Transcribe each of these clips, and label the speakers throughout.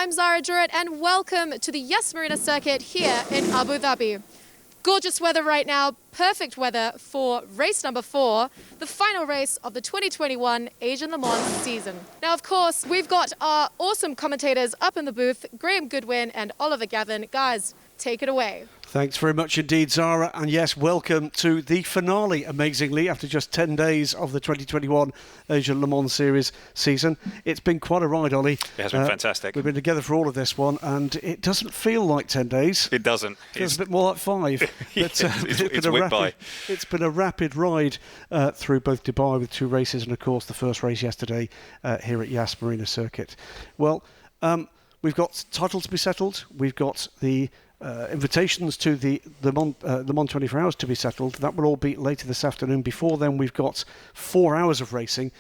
Speaker 1: I'm Zara Jurett and welcome to the Yas Marina circuit here in Abu Dhabi. Gorgeous weather right now, perfect weather for race number 4, the final race of the 2021 Asian Le Mans season. Now, of course, we've got our awesome commentators up in the booth, Graham Goodwin and Oliver Gavin. Guys, take it away.
Speaker 2: Thanks very much indeed, Zara. And yes, welcome to the finale, amazingly, after just 10 days of the 2021 Asian Le Mans Series season. It's been quite a ride, Ollie.
Speaker 3: It has been fantastic.
Speaker 2: We've been together for all of this one, and it doesn't feel like 10 days.
Speaker 3: It doesn't.
Speaker 2: It feels a bit more like 5. But, it's been a rapid ride through both Dubai with 2 races and, of course, the first race yesterday here at Yas Marina Circuit. Well, we've got titles to be settled. We've got the invitations to the Mans 24 Hours to be settled. That will all be later this afternoon. Before then, we've got 4 hours of racing.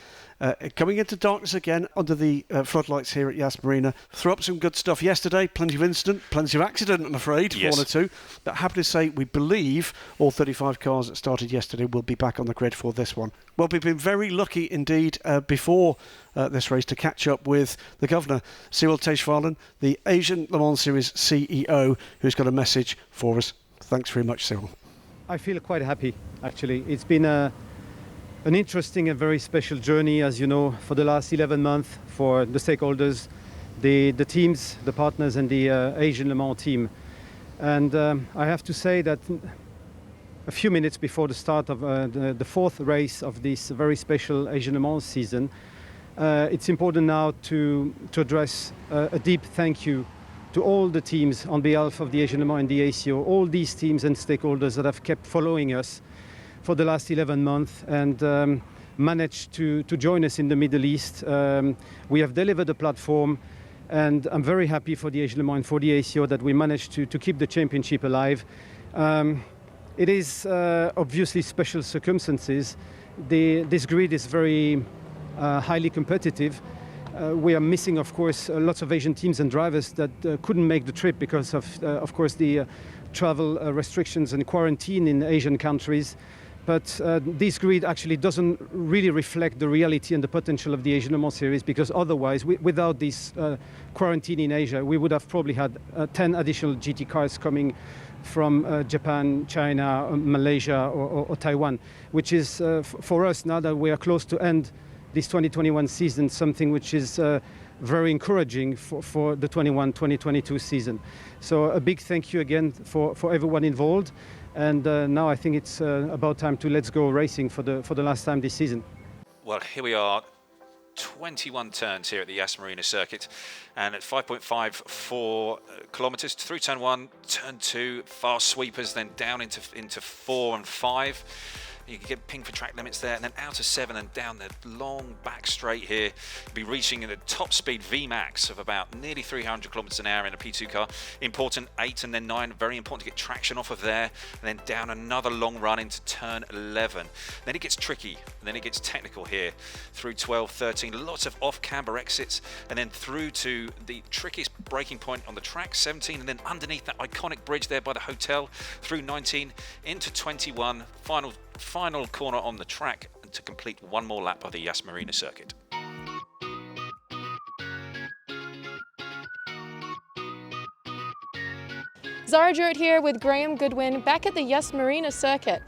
Speaker 2: Coming into darkness again under the floodlights here at Yas Marina. Threw up some good stuff yesterday. Plenty of incident, plenty of accident, I'm afraid.
Speaker 3: Yes.
Speaker 2: 1 or 2. But happy to say we believe all 35 cars that started yesterday will be back on the grid for this one. Well, we've been very lucky indeed before this race to catch up with the Governor, Cyril Teichvalen, the Asian Le Mans Series CEO, who's got a message for us. Thanks very much, Cyril.
Speaker 4: I feel quite happy, actually. It's been an interesting and very special journey, as you know, for the last 11 months for the stakeholders, the teams, the partners and the Asian Le Mans team. And I have to say that a few minutes before the start of the 4th race of this very special Asian Le Mans season, it's important now to address a deep thank you to all the teams on behalf of the Asian Le Mans and the ACO, all these teams and stakeholders that have kept following us for the last 11 months and managed to join us in the Middle East. We have delivered a platform, and I'm very happy for the Asian Le Mans and for the ACO that we managed to keep the championship alive. It is obviously special circumstances. This grid is very highly competitive. We are missing, of course, lots of Asian teams and drivers that couldn't make the trip because of course, the travel restrictions and quarantine in Asian countries. But this grid actually doesn't really reflect the reality and the potential of the Asian Le Mans Series, because otherwise, without this quarantine in Asia, we would have probably had 10 additional GT cars coming from Japan, China, Malaysia or Taiwan, which is for us, now that we are close to end this 2021 season, something which is very encouraging for the 2022 season. So a big thank you again for everyone involved. And now I think it's about time to let's go racing for the last time this season.
Speaker 3: Well, here we are, 21 turns here at the Yas Marina circuit, and at 5.54 kilometres through turn 1, turn 2, fast sweepers, then down into 4 and 5. You can get ping for track limits there, and then out of 7 and down the long back straight here. You'll be reaching the top speed VMAX of about nearly 300 kilometers an hour in a P2 car. Important 8 and then 9, very important to get traction off of there, and then down another long run into turn 11. Then it gets tricky, and then it gets technical here through 12, 13, lots of off-camber exits, and then through to the trickiest braking point on the track, 17, and then underneath that iconic bridge there by the hotel through 19 into 21, final corner on the track to complete one more lap of the Yas Marina circuit.
Speaker 1: Zara Jurett here with Graham Goodwin back at the Yas Marina circuit,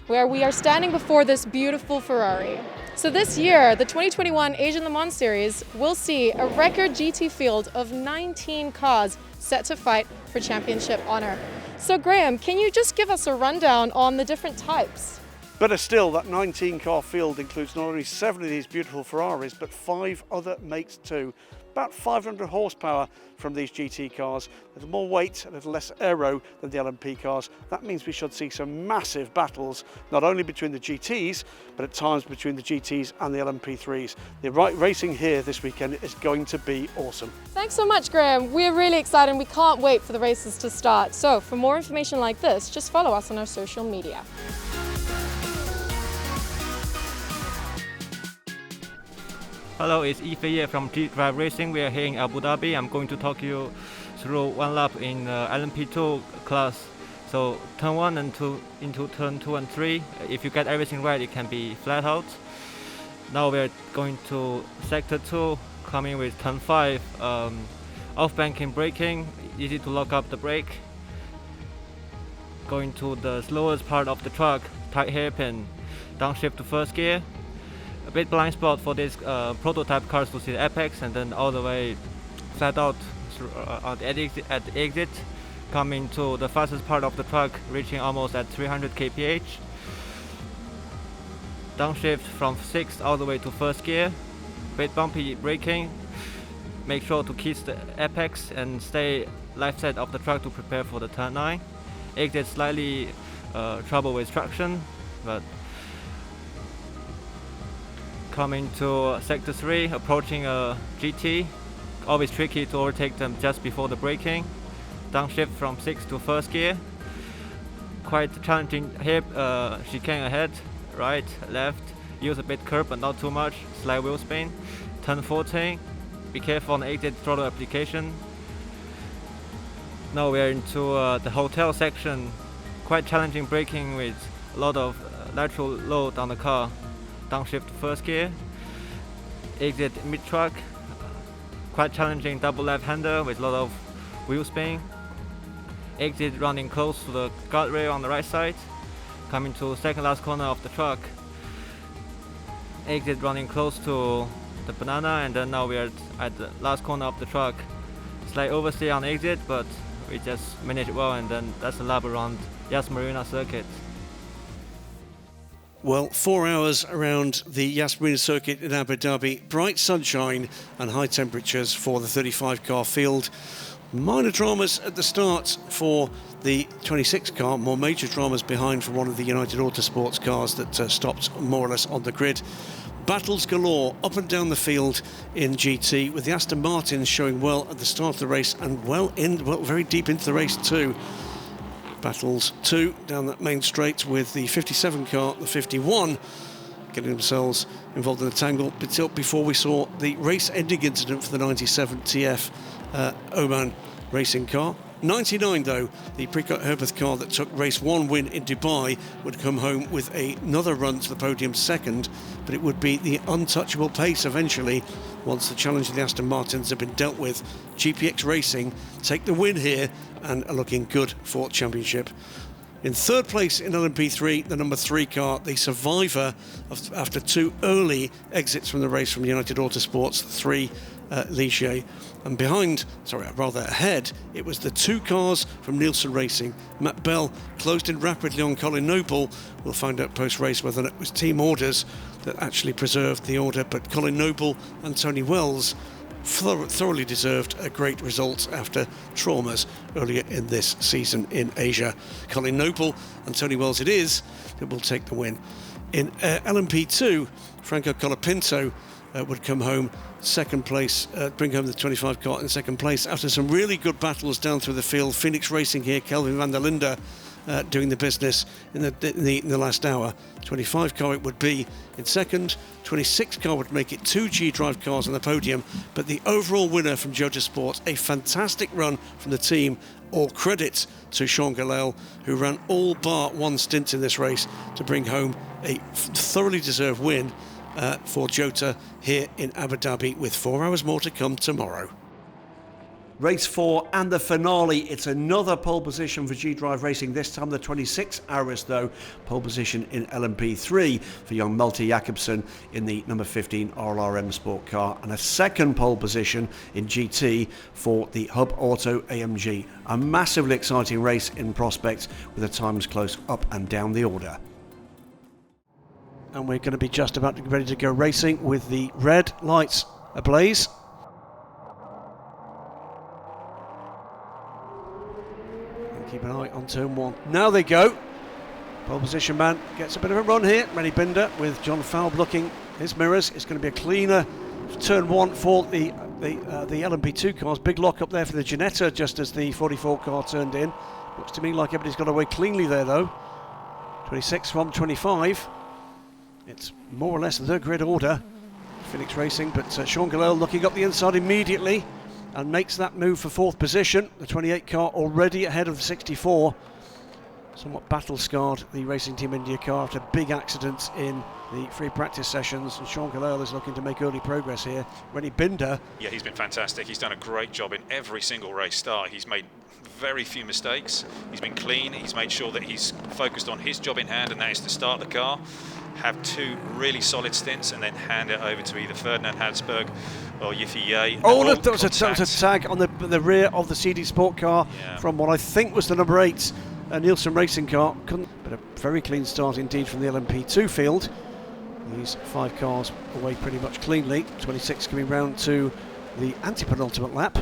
Speaker 1: where we are standing before this beautiful Ferrari. So this year, the 2021 Asian Le Mans Series will see a record GT field of 19 cars set to fight for championship honor. So Graham, can you just give us a rundown on the different types?
Speaker 2: Better still, that 19-car field includes not only 7 of these beautiful Ferraris, but 5 other makes too. About 500 horsepower from these GT cars, a little more weight, a little less aero than the LMP cars. That means we should see some massive battles, not only between the GTs, but at times between the GTs and the LMP3s. The racing here this weekend is going to be awesome.
Speaker 1: Thanks so much, Graham. We're really excited and we can't wait for the races to start. So for more information like this, just follow us on our social media.
Speaker 5: Hello, it's Ife from Drive Racing. We are here in Abu Dhabi. I'm going to talk you through one lap in LMP2 class. So turn 1 and 2 into turn 2 and 3. If you get everything right, it can be flat out. Now we're going to sector 2, coming with turn 5. off-banking braking, easy to lock up the brake. Going to the slowest part of the track, tight hairpin, downshift to first gear. A bit blind spot for these prototype cars to see the apex, and then all the way flat out at the exit, coming to the fastest part of the track, reaching almost at 300 kph. Downshift from 6th all the way to first gear. Bit bumpy braking. Make sure to kiss the apex and stay left side of the track to prepare for the turn 9. Exit slightly trouble with traction, but coming to sector 3, approaching a GT, always tricky to overtake them just before the braking. Downshift from 6th to first gear. Quite challenging here, chicane ahead, right, left, use a bit curb but not too much, slight wheel spin. Turn 14, be careful on exit throttle application. Now we are into the hotel section, quite challenging braking with a lot of lateral load on the car. Downshift to first gear, exit mid-track, quite challenging double left-hander with a lot of wheel spin. Exit running close to the guardrail on the right side, coming to second last corner of the track. Exit running close to the banana, and then now we are at the last corner of the track. Slight oversteer on exit, but we just managed it well, and then that's a lap around Yas Marina circuit.
Speaker 2: Well, 4 hours around the Yas Marina circuit in Abu Dhabi. Bright sunshine and high temperatures for the 35 car field. Minor dramas at the start for the 26 car, more major dramas behind for one of the United Autosports cars that stopped more or less on the grid. Battles galore up and down the field in GT, with the Aston Martins showing well at the start of the race and very deep into the race too. Battles too down that main straight with the 57 car, the 51 getting themselves involved in a tangle before we saw the race-ending incident for the 97 TF Oman racing car. 99 though, the Precoat Herbeth car that took race 1 win in Dubai would come home with another run to the podium second, but it would be the untouchable pace eventually once the challenge of the Aston Martins had been dealt with. GPX Racing take the win here and are looking good for championship. In third place in LMP3, the number 3 car, the survivor after 2 early exits from the race from United Autosports, 3 Ligier, and ahead, it was the 2 cars from Nielsen Racing. Matt Bell closed in rapidly on Colin Noble. We'll find out post-race whether it was team orders that actually preserved the order, but Colin Noble and Tony Wells thoroughly deserved a great result after traumas earlier in this season in Asia. Colin Noble and Tony Wells it is that will take the win. In LMP2, Franco Colapinto would come home second place, bring home the 25 car in second place after some really good battles down through the field. Phoenix Racing here, Kelvin van der Linde doing the business in the last hour. 25 car it would be in second, 26 car would make it 2 G-Drive cars on the podium, but the overall winner from Jota Sports, a fantastic run from the team. All credit to Sean Galel, who ran all bar one stint in this race to bring home a thoroughly deserved win for Jota here in Abu Dhabi, with 4 hours more to come tomorrow. Race 4 and the finale. It's another pole position for G-Drive Racing, this time the 26 hours though. Pole position in LMP3 for young Malte Jakobsen in the number 15 RLRM Sport car, and a second pole position in GT for the Hub Auto AMG. A massively exciting race in prospect with the times close up and down the order. And we're going to be just about ready to go racing with the red lights ablaze. Keep an eye on turn 1. Now they go. Pole position man gets a bit of a run here. Rennie Binder with John Falb looking his mirrors. It's going to be a cleaner turn 1 for the LMP2 cars. Big lock up there for the Ginetta just as the 44 car turned in. Looks to me like everybody's got away cleanly there though. 26 from 25. It's more or less the grid order. Phoenix Racing, but Sean Galel looking up the inside immediately and makes that move for 4th position. The 28 car already ahead of the 64. somewhat battle-scarred the Racing Team India car after big accidents in the free practice sessions, and Sean Galale is looking to make early progress here. Rennie Binder.
Speaker 3: Yeah, he's been fantastic. He's done a great job in every single race start. He's made very few mistakes. He's been clean. He's made sure that he's focused on his job in hand, and that is to start the car, have 2 really solid stints, and then hand it over to either Ferdinand Hansberg or Yiffy Ye.
Speaker 2: Oh, look, that was a tag on the rear of the CD Sport car from what I think was the number 8 Nielsen Racing car. But a very clean start indeed from the LMP2 field. These 5 cars away pretty much cleanly. 26 coming round to the anti-penultimate lap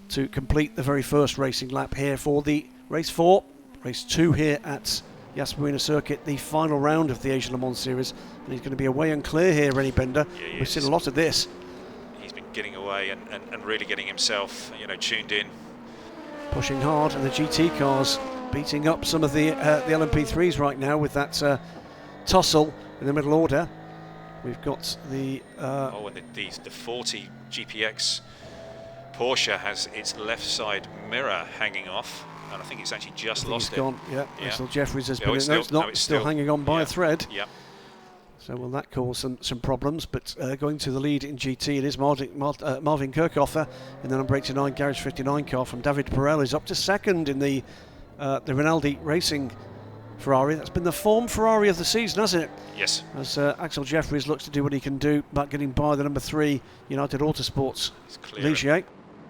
Speaker 2: to complete the very first racing lap here for the race 4. Race 2 here at Yas Marina Circuit, the final round of the Asian Le Mans Series, and he's going to be away and clear here, Rennie Binder.
Speaker 3: Yeah,
Speaker 2: we've seen a lot of this.
Speaker 3: He's been getting away and really getting himself, tuned in.
Speaker 2: Pushing hard, and the GT cars beating up some of the LMP3s right now with that tussle in the middle order. We've got the...
Speaker 3: and the 40 GPX Porsche has its left side mirror hanging off, and I think it's actually just lost it.
Speaker 2: Gone. Yeah. Axel Jeffries has been... It's still hanging on by a thread.
Speaker 3: Yeah.
Speaker 2: So will that cause some problems? But going to the lead in GT, it is Marvin Kirchhofer in the number 89 Garage 59 car from David Perel. Is up to second in the Rinaldi Racing Ferrari. That's been the form Ferrari of the season, hasn't it?
Speaker 3: Yes.
Speaker 2: As Axel Jeffries looks to do what he can do about getting by the number 3 United Autosports Ligier.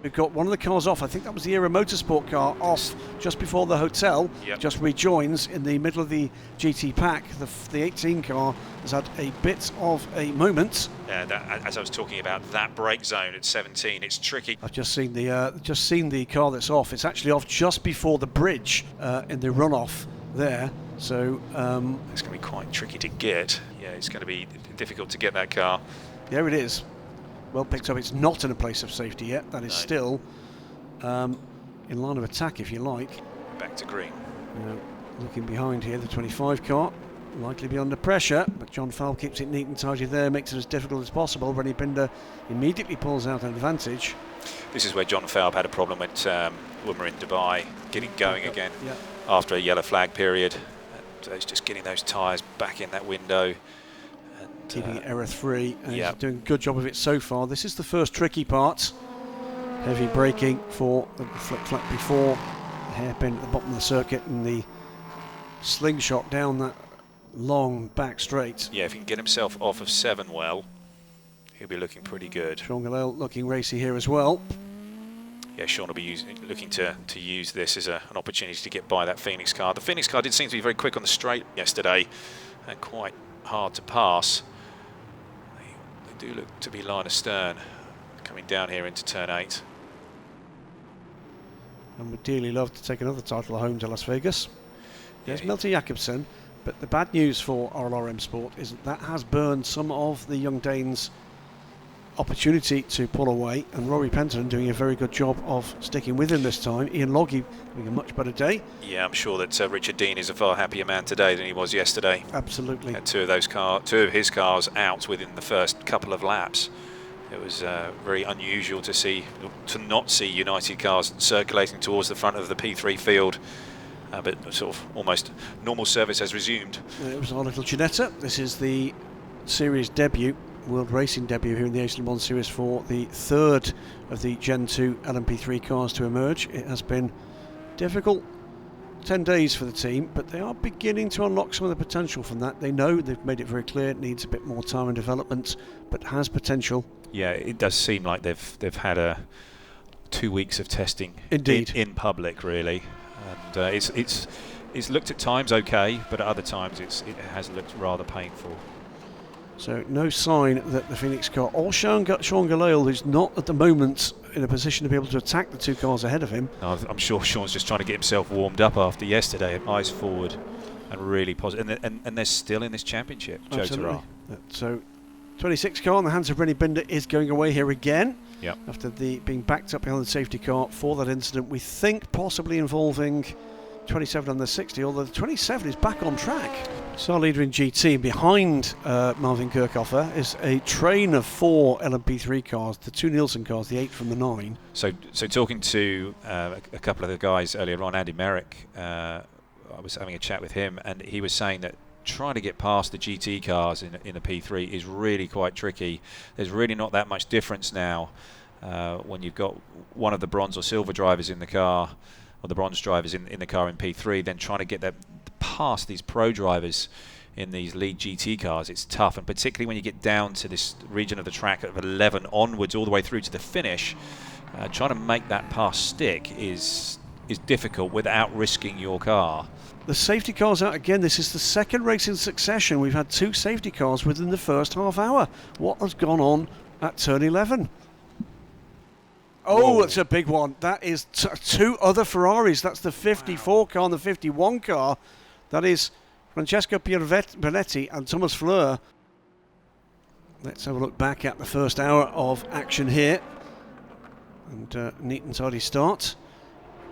Speaker 2: We've got one of the cars off. I think that was the Era Motorsport car off just before the hotel.
Speaker 3: Yep.
Speaker 2: Just rejoins in the middle of the GT pack. The 18 car has had a bit of a moment.
Speaker 3: As I was talking about, that brake zone at 17, it's tricky.
Speaker 2: I've just seen the car that's off. It's actually off just before the bridge in the runoff there. So
Speaker 3: it's going to be quite tricky to get. Yeah, it's going to be difficult to get that car.
Speaker 2: There it is. Well picked up. It's not in a place of safety yet. That is still in line of attack, if you like.
Speaker 3: Back to green.
Speaker 2: Looking behind here, the 25 car likely be under pressure, but John Fowle keeps it neat and tidy there, makes it as difficult as possible. Rennie Binder immediately pulls out an advantage.
Speaker 3: This is where John Fowle had a problem at Woodmer in Dubai, getting going again after a yellow flag period. And it's just getting those tyres back in that window.
Speaker 2: Keeping it error-free, and he's doing a good job of it so far. This is the first tricky part. Heavy braking for the flip-flap before, the hairpin at the bottom of the circuit, and the slingshot down that long back straight.
Speaker 3: Yeah, if he can get himself off of 7 well, he'll be looking pretty good.
Speaker 2: Sean Galale looking racy here as well.
Speaker 3: Yeah, Sean will be looking to use this as an opportunity to get by that Phoenix car. The Phoenix car did seem to be very quick on the straight yesterday and quite hard to pass. They do look to be line astern coming down here into turn 8.
Speaker 2: And would dearly love to take another title home to Las Vegas. There's Milton Jakobsen, but the bad news for RLRM Sport is that has burned some of the young Danes' opportunity to pull away, and Rory Penton doing a very good job of sticking with him this time. Ian Loggy having a much better day.
Speaker 3: Yeah, I'm sure that Richard Dean is a far happier man today than he was yesterday.
Speaker 2: Absolutely.
Speaker 3: Had two of his cars out within the first couple of laps. It was very unusual to not see United cars circulating towards the front of the P3 field, but sort of almost normal service has resumed.
Speaker 2: It was our little Ginetta. This is the series debut, World Racing debut here in the Asian Le Mans Series for the third of the Gen 2 LMP3 cars to emerge. It has been difficult 10 days for the team, but they are beginning to unlock some of the potential from that. They know, they've made it very clear, it needs a bit more time and development, but has potential.
Speaker 3: Yeah, it does seem like they've had 2 weeks of testing in public, really, and it's looked at times okay, but at other times it has looked rather painful.
Speaker 2: So no sign that the Phoenix car, or Sean Galale, who's not at the moment in a position to be able to attack the 2 cars ahead of him.
Speaker 3: No, I'm sure Sean's just trying to get himself warmed up after yesterday, eyes forward and really positive. And they're still in this championship, Joe Terrar.
Speaker 2: So 26 car in the hands of Rennie Binder is going away here again.
Speaker 3: Yep. After
Speaker 2: being backed up behind the safety car for that incident, we think possibly involving 27 on the 60, although the 27 is back on track. So our leader in GT behind Marvin Kirchhofer is a train of 4 LMP3 cars, the 2 Nielsen cars, the 8 from the 9.
Speaker 3: So talking to a couple of the guys earlier on, Andy Merrick I was having a chat with him, and he was saying that trying to get past the GT cars in a P3 is really quite tricky. There's really not that much difference now when you've got one of the bronze or silver drivers in the car, or the bronze drivers in the car in P3, then trying to get that past these pro drivers in these lead GT cars, it's tough. And particularly when you get down to this region of the track of 11 onwards all the way through to the finish, trying to make that pass stick is difficult without risking your car.
Speaker 2: The safety car's out again. This is the second race in succession. We've had 2 safety cars within the first half hour. What has gone on at turn 11? Oh, that's a big one. That is 2 other Ferraris. That's the 54 car and the 51 car. That is Francesco Pierbenetti and Thomas Fleur. Let's have a look back at the first hour of action here. And neat and tidy start.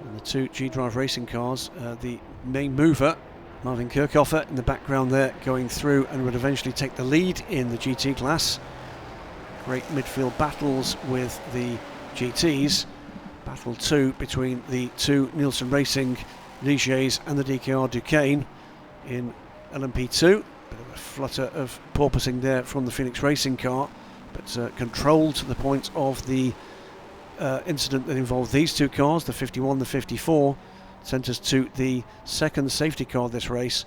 Speaker 2: And the 2 G-Drive racing cars, the main mover, Marvin Kirchhofer, in the background there, going through and would eventually take the lead in the GT class. Great midfield battles with the GTs. Battle 2 between the 2 Nielsen Racing Ligiers and the DKR Duquesne in LMP2. Bit of a flutter of porpoising there from the Phoenix Racing car, but controlled to the point of the incident that involved these 2 cars, the 51, the 54, sent us to the second safety car of this race.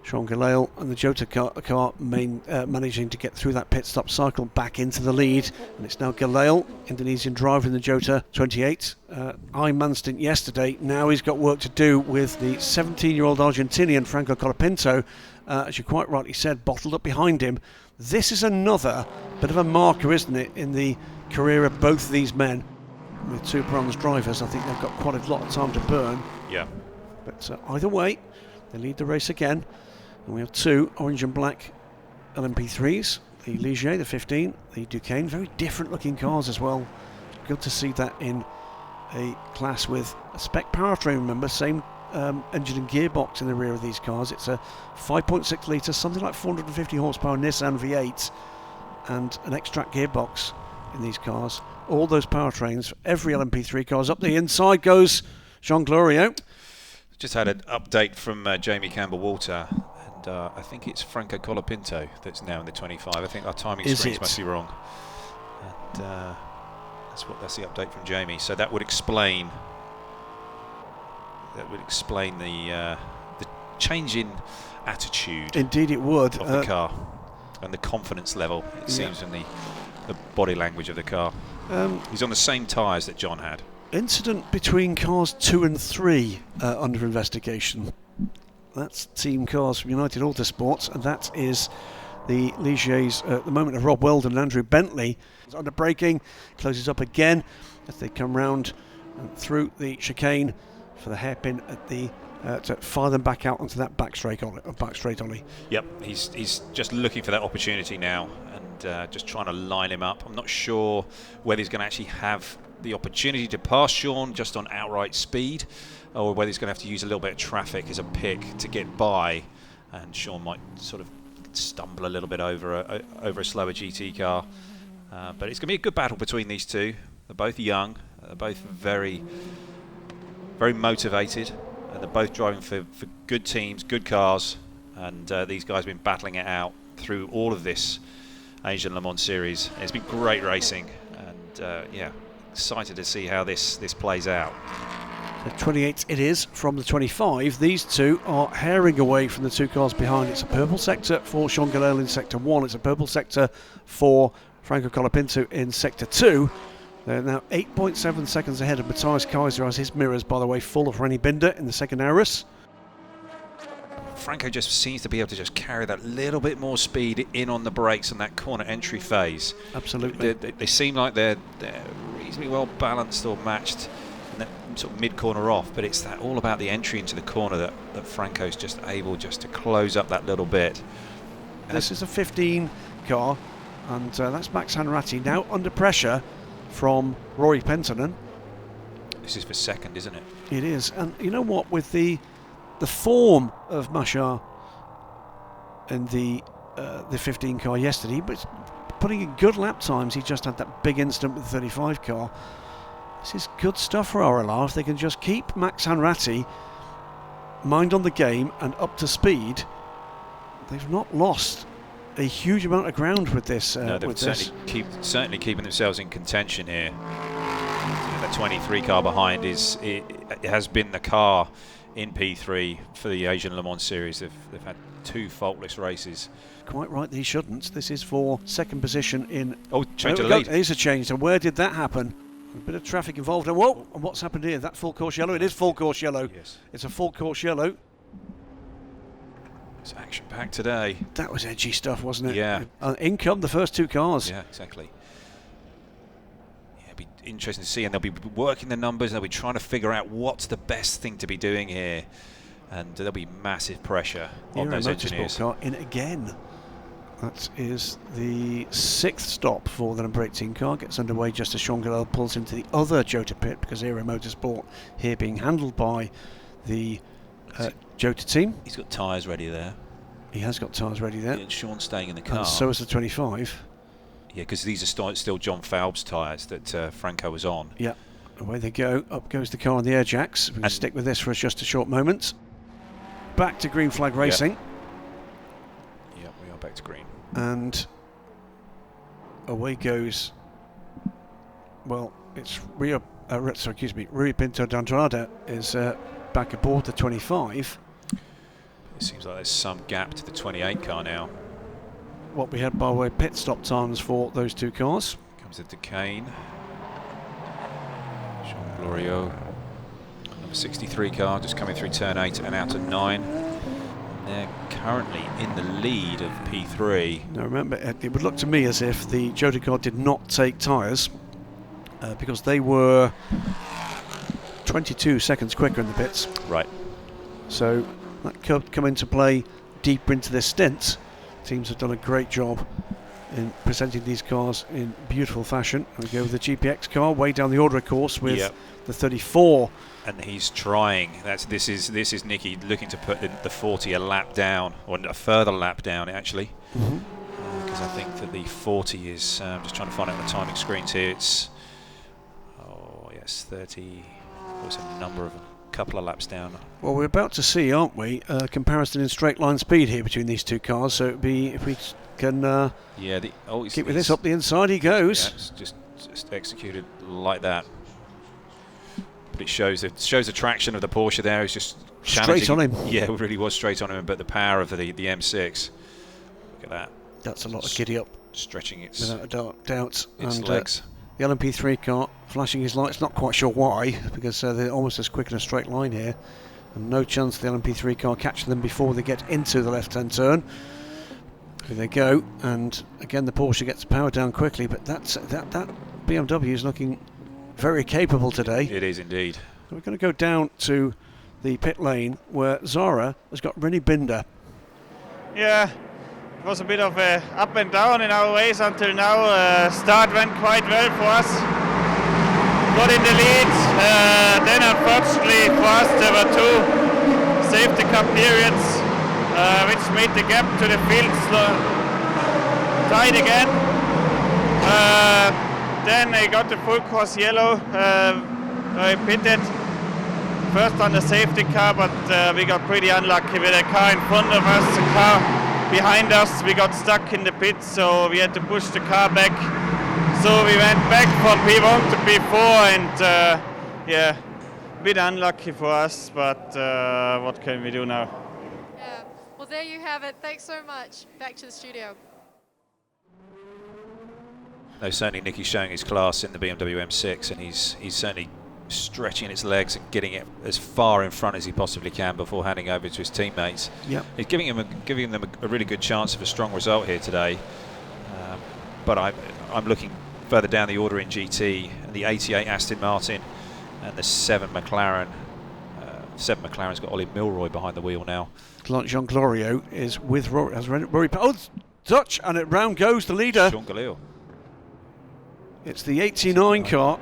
Speaker 2: Sean Galale and the Jota car managing to get through that pit stop cycle back into the lead, and it's now Galale, Indonesian driver in the Jota 28. Ironman stint yesterday. Now he's got work to do with the 17-year-old Argentinian Franco Colapinto, as you quite rightly said, bottled up behind him. This is another bit of a marker, isn't it, in the career of both these men. With 2 bronze drivers, I think they've got quite a lot of time to burn.
Speaker 3: Yeah.
Speaker 2: But either way, they lead the race again. And we have 2 orange and black LMP3s, the Ligier, the 15, the Duquesne. Very different looking cars as well. Good to see that in a class with a spec powertrain, remember, same engine and gearbox in the rear of these cars. It's a 5.6 litre, something like 450 horsepower Nissan V8, and an extract gearbox in these cars. All those powertrains, every LMP3 car's up the inside goes Jean Glorio.
Speaker 3: Just had an update from Jamie Campbell-Walter, and I think it's Franco Colapinto that's now in the 25. I think our timing screens must be wrong. And that's the update from Jamie. So that would explain the change in attitude.
Speaker 2: Indeed, it would.
Speaker 3: Of the car and the confidence level, it seems, in the body language of the car. He's on the same tyres that John had. Incident
Speaker 2: between cars 2 and 3 under investigation. That's team cars from United Autosports, and that is the Ligiers at the moment of Rob Weldon and Andrew Bentley. It's under braking, closes up again as they come round and through the chicane for the hairpin at the to fire them back out onto that back straight ollie.
Speaker 3: Yep, he's just looking for that opportunity now and just trying to line him up. I'm not sure whether he's going to actually have the opportunity to pass Sean just on outright speed, or whether he's going to have to use a little bit of traffic as a pick to get by, and Sean might sort of stumble a little bit over a slower GT car. But it's going to be a good battle between these 2. They're both young, they're both very, very motivated, and they're both driving for good teams, good cars, and these guys have been battling it out through all of this Asian Le Mans series. It's been great racing, and yeah, excited to see how this plays out.
Speaker 2: The 28 it is from the 25. These 2 are herring away from the 2 cars behind. It's a purple sector for Sean Galale in sector 1. It's a purple sector for Franco Colapinto in sector 2. They're now 8.7 seconds ahead of Matthias Kaiser, as his mirrors, by the way, full of Rennie Binder in the second Aris.
Speaker 3: Franco just seems to be able to just carry that little bit more speed in on the brakes on that corner entry phase.
Speaker 2: Absolutely.
Speaker 3: They seem like they're reasonably well balanced or matched in that sort of mid-corner off, but it's that all about the entry into the corner that Franco's just able just to close up that little bit.
Speaker 2: This is a 15 car, and that's Max Hanratty now under pressure from Rory Penttinen.
Speaker 3: This is for second, isn't it?
Speaker 2: It is, and you know what, with the form of Machar in the 15 car yesterday, but putting in good lap times, he just had that big incident with the 35 car. This is good stuff for RLR if they can just keep Max Hanratty mind on the game and up to speed, they've not lost a huge amount of ground with this.
Speaker 3: No, they're certainly keeping themselves in contention here. The 23 car behind it has been the car in P3 for the Asian Le Mans Series. They've had 2 faultless races.
Speaker 2: Quite right, they shouldn't. This is for second position in...
Speaker 3: Oh, change of lead.
Speaker 2: There's a change. So where did that happen? A bit of traffic involved. And whoa, and what's happened here? That full course yellow? It is full course yellow.
Speaker 3: Yes.
Speaker 2: It's a full course yellow.
Speaker 3: It's action-packed today.
Speaker 2: That was edgy stuff, wasn't it?
Speaker 3: Yeah.
Speaker 2: In come the first 2 cars.
Speaker 3: Yeah, exactly. Yeah, it'll be interesting to see, and they'll be working the numbers, and they'll be trying to figure out what's the best thing to be doing here. And there'll be massive pressure on those engineers.
Speaker 2: Car in again. That is the 6th stop for the number 18 car. Gets underway just as Sean Gillel pulls into the other Jota pit, because Aero Motorsport here being handled by the Jota team.
Speaker 3: He's got tyres ready there.
Speaker 2: He has got tyres ready there.
Speaker 3: Yeah, and Sean's staying in the car.
Speaker 2: And so is the 25.
Speaker 3: Yeah, because these are still John Falb's tyres that Franco was on.
Speaker 2: Yeah, away they go. Up goes the car on the air jacks. We're going to stick with this for just a short moment. Back to green flag racing.
Speaker 3: Yeah, we are back to green.
Speaker 2: And away goes, well, it's Rui Pinto d'Andrade is back aboard the 25.
Speaker 3: It seems like there's some gap to the 28 car now.
Speaker 2: What we had by way of pit stop times for those 2 cars.
Speaker 3: Comes the Duquesne. Jean Glorieux. Number 63 car just coming through turn 8 and out at 9. And they're currently in the lead of P3.
Speaker 2: Now remember, it would look to me as if the Jota car did not take tyres because they were 22 seconds quicker in the pits.
Speaker 3: Right.
Speaker 2: So that could come into play deeper into this stint. Teams have done a great job in presenting these cars in beautiful fashion. We go with the GPX car way down the order of course with the 34.
Speaker 3: And he's trying. This is Nicky looking to put the 40 a lap down, or a further lap down actually. Because I think that the 40 is. Just trying to find out the timing screens here. It's 30. What's a number of a couple of laps down.
Speaker 2: Well, we're about to see, aren't we, a comparison in straight line speed here between these 2 cars. So it'd be if we can keep with this up the inside he goes.
Speaker 3: Yeah, it's just executed like that. But it shows the traction of the Porsche there. It's just
Speaker 2: straight on him.
Speaker 3: Yeah, it really was straight on him. But the power of the M6. Look at that.
Speaker 2: That's a lot of giddy up.
Speaker 3: Stretching its
Speaker 2: without a doubt.
Speaker 3: Its legs.
Speaker 2: The LMP3 car flashing his lights. Not quite sure why, because they're almost as quick in a straight line here, and no chance the LMP3 car catching them before they get into the left-hand turn. Here they go, and again the Porsche gets power down quickly. But that BMW is looking very capable today.
Speaker 3: It is indeed.
Speaker 2: We're going to go down to the pit lane where Zara has got Rennie Binder.
Speaker 6: Yeah, it was a bit of a up and down in our race until now. Start went quite well for us. Got in the lead. Then unfortunately for us there were 2 safety car periods which made the gap to the field tight again. Then I got the full course yellow. I pitted first on the safety car, but we got pretty unlucky with the car in front of us, the car behind us. We got stuck in the pit, so we had to push the car back. So we went back from P1 to P4, and yeah, a bit unlucky for us, but what can we do now?
Speaker 1: Yeah, well there you have it. Thanks so much. Back to the studio.
Speaker 3: No, certainly Nicky's showing his class in the BMW M6, and he's certainly stretching its legs and getting it as far in front as he possibly can before handing over to his teammates.
Speaker 2: Yep.
Speaker 3: He's giving them a really good chance of a strong result here today. But I'm looking further down the order in GT, and the 88 Aston Martin and the 7 McLaren. 7 McLaren's got Ollie Milroy behind the wheel now.
Speaker 2: Jean Glorieux is with Rory. Touch, and it round goes the leader.
Speaker 3: Sean Gillel.
Speaker 2: It's the 89 car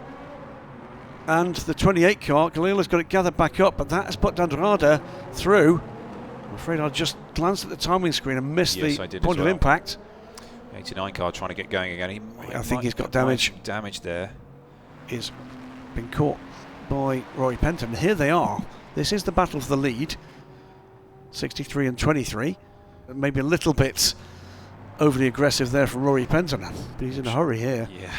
Speaker 2: and the 28 car. Galil has got it gathered back up, but that has put Andrade through. I'm afraid I just glanced at the timing screen and missed the point of impact.
Speaker 3: 89 car trying to get going again.
Speaker 2: I think he's got damage.
Speaker 3: Damage there.
Speaker 2: He's been caught by Rory Penton. Here they are. This is the battle for the lead. 63 and 23. Maybe a little bit overly aggressive there from Rory Penton, but he's in a hurry here.
Speaker 3: Yeah.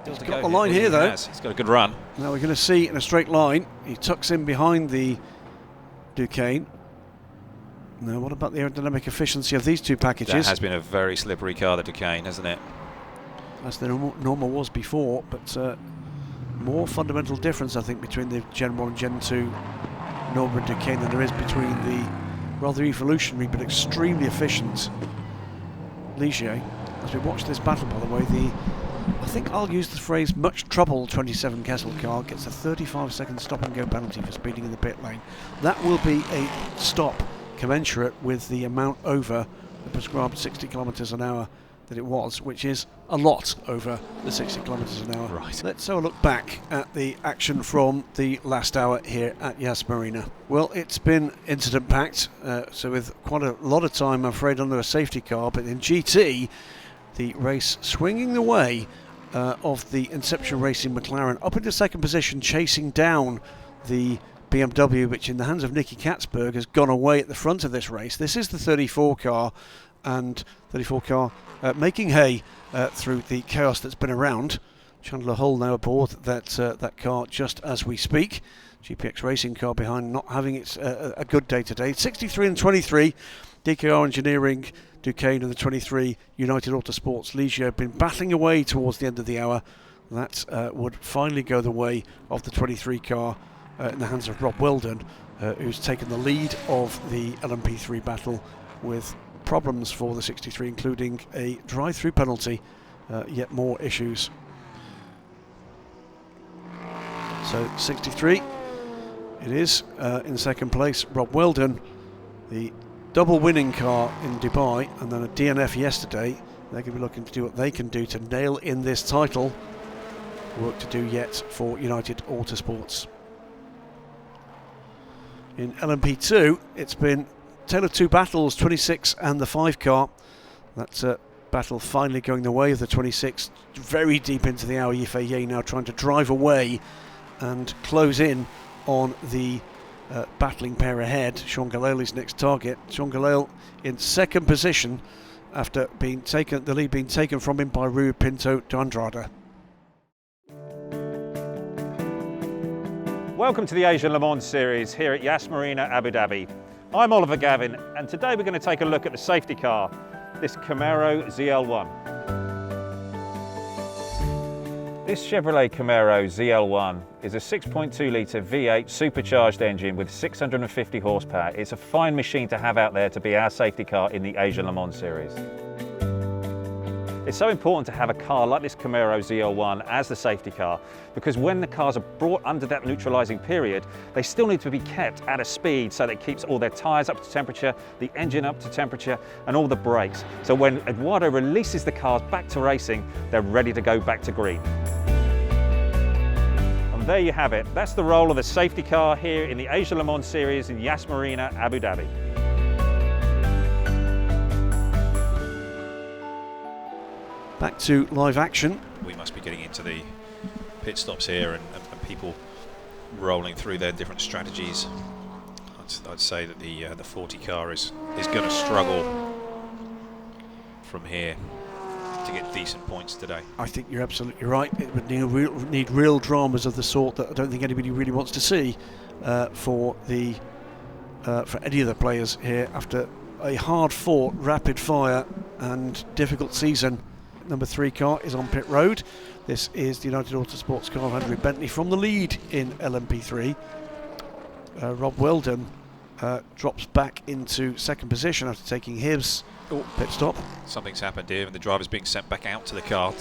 Speaker 2: He's got the line here though.
Speaker 3: He's got a good run.
Speaker 2: Now we're going to see in a straight line, he tucks in behind the Duquesne. Now what about the aerodynamic efficiency of these two packages?
Speaker 3: That has been a very slippery car, the Duquesne, hasn't it?
Speaker 2: As the normal was before, but more fundamental difference I think between the Gen 1 and Gen 2 Norma and Duquesne than there is between the rather evolutionary but extremely efficient Ligier. As we watch this battle, by the way, I think I'll use the phrase much trouble 27 Kessel car gets a 35-second stop and go penalty for speeding in the pit lane. That will be a stop commensurate with the amount over the prescribed 60 kilometres an hour that it was, which is a lot over the 60 kilometres an hour.
Speaker 3: Right.
Speaker 2: Let's have a look back at the action from the last hour here at Yas Marina. Well, it's been incident packed, so with quite a lot of time, I'm afraid, under a safety car, but in GT, the race swinging the way of the Inception Racing McLaren up into second position, chasing down the BMW, which in the hands of Nicky Katzberg has gone away at the front of this race. This is the 34 car, and 34 car making hay through the chaos that's been around. Chandler Hull now aboard that car just as we speak. GPX Racing car behind, not having its a good day today. 63 and 23, DKR Engineering, Duquesne, and the 23 United Autosports Ligier have been battling away towards the end of the hour. That would finally go the way of the 23 car in the hands of Rob Weldon, who's taken the lead of the LMP3 battle with problems for the 63, including a drive-through penalty, yet more issues. So 63, it is in second place. Rob Weldon, the double winning car in Dubai and then a DNF yesterday. They're going to be looking to do what they can do to nail in this title. Work to do yet for United Autosports. In LMP2, it's been tale of two battles, 26 and the 5 car. That's a battle finally going the way of the 26, very deep into the hour. Yifei now trying to drive away and close in on the battling pair ahead. Sean Galale is next target. Sean Galale in second position after the lead being taken from him by Rui Pinto de Andrade.
Speaker 7: Welcome to the Asia Le Mans series here at Yas Marina, Abu Dhabi. I'm Oliver Gavin, and today we're going to take a look at the safety car, this Camaro ZL1. This Chevrolet Camaro ZL1 is a 6.2 litre V8 supercharged engine with 650 horsepower. It's a fine machine to have out there to be our safety car in the Asia Le Mans series. It's so important to have a car like this Camaro ZL1 as the safety car, because when the cars are brought under that neutralising period, they still need to be kept at a speed so that it keeps all their tyres up to temperature, the engine up to temperature, and all the brakes. So when Eduardo releases the cars back to racing, they're ready to go back to green. And there you have it. That's the role of the safety car here in the Asia Le Mans series in Yas Marina, Abu Dhabi.
Speaker 2: Back to live action.
Speaker 3: We must be getting into the pit stops here and people rolling through their different strategies. I'd say that the 40 car is going to struggle from here to get decent points today.
Speaker 2: I think you're absolutely right. It would need real dramas of the sort that I don't think anybody really wants to see for any of the players here after a hard-fought, rapid-fire and difficult season. Number 3 car is on pit road. This is the United Autosports car of Andrew Bentley from the lead in LMP3. Rob Weldon drops back into second position after taking his pit stop.
Speaker 3: Something's happened here and the driver's being sent back out to the car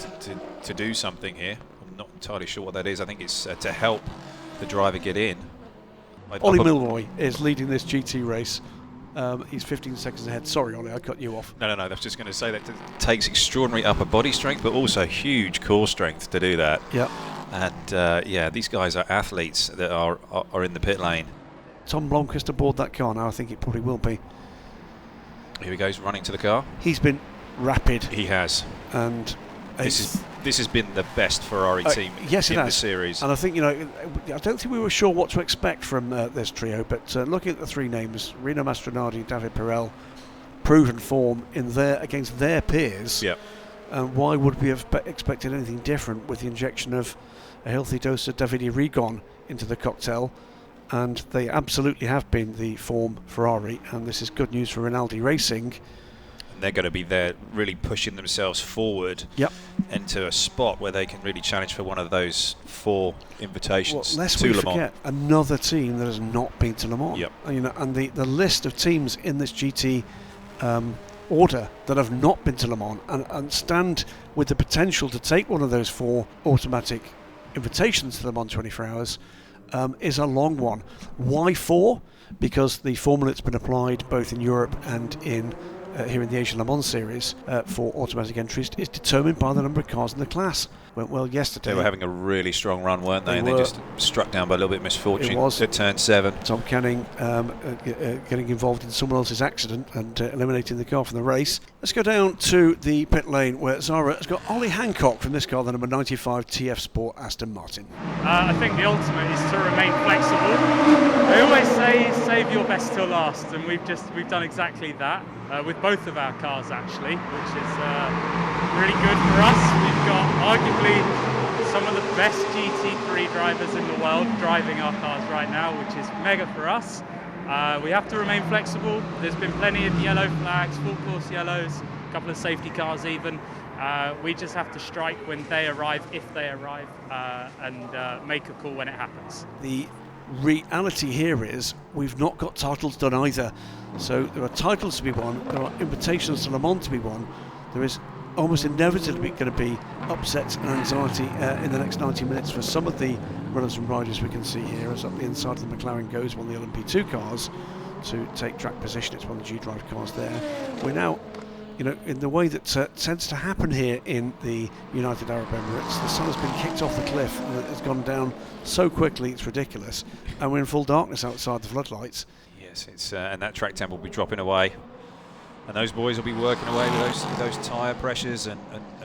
Speaker 3: to do something here. I'm not entirely sure what that is. I think it's to help the driver get in.
Speaker 2: Ollie Milroy is leading this GT race. He's 15 seconds ahead. Sorry, Ollie, I cut you off.
Speaker 3: No, I was just going to say that it takes extraordinary upper body strength, but also huge core strength to do that.
Speaker 2: Yeah.
Speaker 3: And yeah, these guys are athletes that are in the pit lane.
Speaker 2: Tom Blomqvist aboard that car now. I think it probably will be.
Speaker 3: Here he goes, running to the car.
Speaker 2: He's been rapid.
Speaker 3: He has.
Speaker 2: And
Speaker 3: This has been the best Ferrari team in the series.
Speaker 2: And I think, I don't think we were sure what to expect from this trio, but looking at the three names, Rino Mastronardi, David Pirel, proven form against their peers.
Speaker 3: Yeah.
Speaker 2: And why would we have expected anything different with the injection of a healthy dose of Davide Rigon into the cocktail? And they absolutely have been the form Ferrari, and this is good news for Rinaldi Racing.
Speaker 3: They're going to be there really pushing themselves forward into a spot where they can really challenge for one of those 4 invitations
Speaker 2: lest
Speaker 3: to
Speaker 2: we
Speaker 3: Le Mans.
Speaker 2: forget another team that has not been to Le Mans.
Speaker 3: Yep.
Speaker 2: And the list of teams in this GT order that have not been to Le Mans and stand with the potential to take one of those 4 automatic invitations to Le Mans 24 Hours is a long one. Why 4? Because the formula that's been applied both in Europe and in here in the Asian Le Mans series for automatic entries is determined by the number of cars in the class. Went well yesterday.
Speaker 3: They were having a really strong run, weren't they? And they just struck down by a little bit of misfortune at turn 7.
Speaker 2: Tom Canning getting involved in someone else's accident and eliminating the car from the race. Let's go down to the pit lane where Zara has got Ollie Hancock from this car, the number 95 TF Sport Aston Martin.
Speaker 8: I think the ultimate is to remain flexible. They always say save your best till last, and we've done exactly that with both of our cars actually, which is really good for us. We've got arguably some of the best GT3 drivers in the world driving our cars right now, which is mega for us. We have to remain flexible. There's been plenty of yellow flags, full course yellows, a couple of safety cars even. We just have to strike when they arrive, if they arrive, and make a call when it happens.
Speaker 2: The reality here is we've not got titles done either. So there are titles to be won, there are invitations to Le Mans to be won. There is almost inevitably going to be upsets and anxiety in the next 90 minutes for some of the runners and riders we can see here as up the inside of the McLaren goes, one of the LMP2 cars to take track position. It's one of the G-Drive cars there. We're now, in the way that tends to happen here in the United Arab Emirates, the sun has been kicked off the cliff and it has gone down so quickly it's ridiculous, and we're in full darkness outside the floodlights.
Speaker 3: Yes, it's and that track temp will be dropping away, and those boys will be working away with those tyre pressures and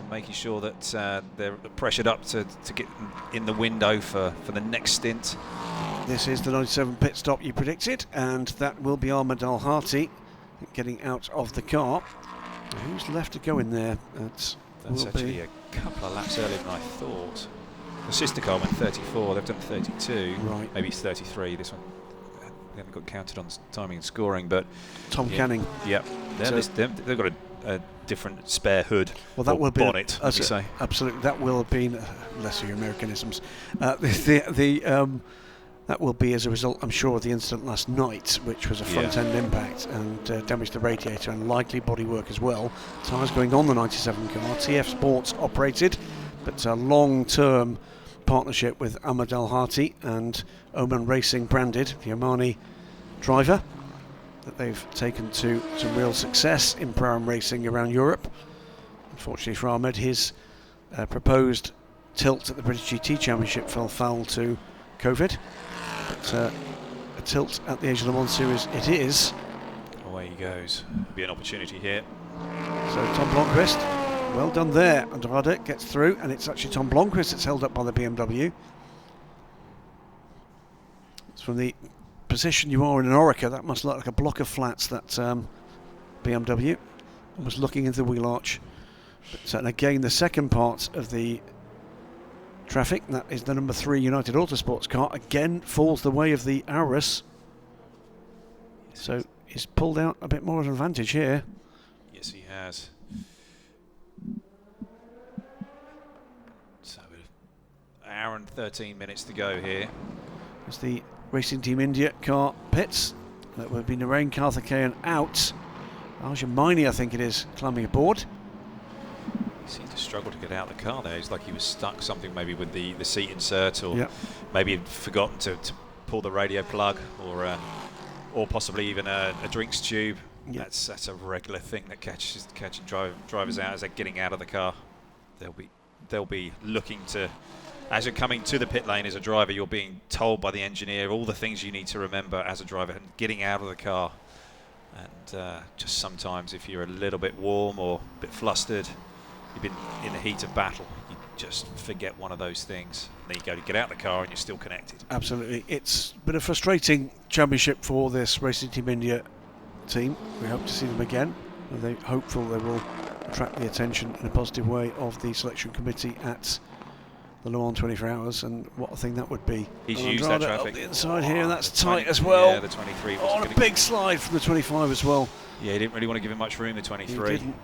Speaker 3: making sure that they're pressured up to get in the window for the next stint.
Speaker 2: This is the 97 pit stop you predicted, and that will be Ahmed Al-Hati getting out of the car. Who's left to go in there? That's
Speaker 3: actually a couple of laps earlier than I thought. The sister car went 34, they've done 32,
Speaker 2: right.
Speaker 3: Maybe it's 33, this one. They haven't got counted on timing and scoring, but
Speaker 2: Tom Canning.
Speaker 3: Yep, they've got a different spare hood.
Speaker 2: Well, that will
Speaker 3: bonnet,
Speaker 2: be,
Speaker 3: say.
Speaker 2: Absolutely, that will have been less of your Americanisms. That will be as a result, I'm sure, of the incident last night, which was a front-end impact and damaged the radiator and likely bodywork as well. Tyres going on the 97 car. TF Sports operated, but a long-term partnership with Ahmed Al-Hati and Oman Racing branded, the Omani driver, that they've taken to some real success in Pro-Am racing around Europe. Unfortunately for Ahmed, his proposed tilt at the British GT Championship fell foul to COVID. But a tilt at the Asian Le Mans Series it is.
Speaker 3: Away he goes. Be an opportunity here.
Speaker 2: So Tom Blomqvist, well done there. Andrade gets through, and it's actually Tom Blomqvist that's held up by the BMW. It's from the position you are in an Orica, that must look like a block of flats, that BMW. Was looking into the wheel arch. But, and again, the second part of the traffic, that is the number 3 United Autosports car, again falls the way of the Aurus. So he's pulled out a bit more of an advantage here.
Speaker 3: Yes, he has. So an hour and 13 minutes to go here.
Speaker 2: As the Racing Team India car pits, that would be Narain Karthikeyan out. Arjun Maini, I think it is, climbing aboard.
Speaker 3: He seemed to struggle to get out of the car there. It's like he was stuck something maybe with the seat insert, or maybe he'd forgotten to pull the radio plug, or possibly even a drinks tube. Yep. That's a regular thing that catching drivers out as they're getting out of the car. They'll be looking to, as you're coming to the pit lane as a driver, you're being told by the engineer all the things you need to remember as a driver and getting out of the car. And just sometimes if you're a little bit warm or a bit flustered, you've been in the heat of battle, you just forget one of those things. And then you go to get out of the car and you're still connected.
Speaker 2: Absolutely. It's been a frustrating championship for this Racing Team India team. We hope to see them again. And they're hopeful they will attract the attention in a positive way of the selection committee at the Le Mans 24 Hours, and what a thing that would be.
Speaker 3: He's used that traffic.
Speaker 2: Up the inside here, and that's tight as well.
Speaker 3: Yeah, the 23.
Speaker 2: Oh, and a big slide from the 25 as well.
Speaker 3: Yeah, he didn't really want to give him much room, the 23.
Speaker 2: He didn't.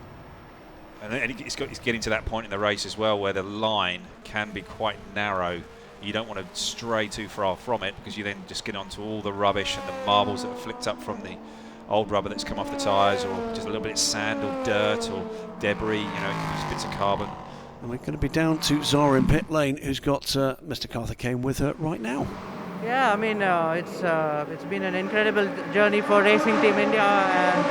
Speaker 3: And he's getting to that point in the race as well where the line can be quite narrow. You don't want to stray too far from it, because you then just get onto all the rubbish and the marbles that are flicked up from the old rubber that's come off the tyres, or just a little bit of sand or dirt or debris, just bits of carbon.
Speaker 2: And we're going to be down to Zara in pit lane, who's got Mr. Carther Kane with her right now.
Speaker 9: Yeah, I mean, it's been an incredible journey for Racing Team India, and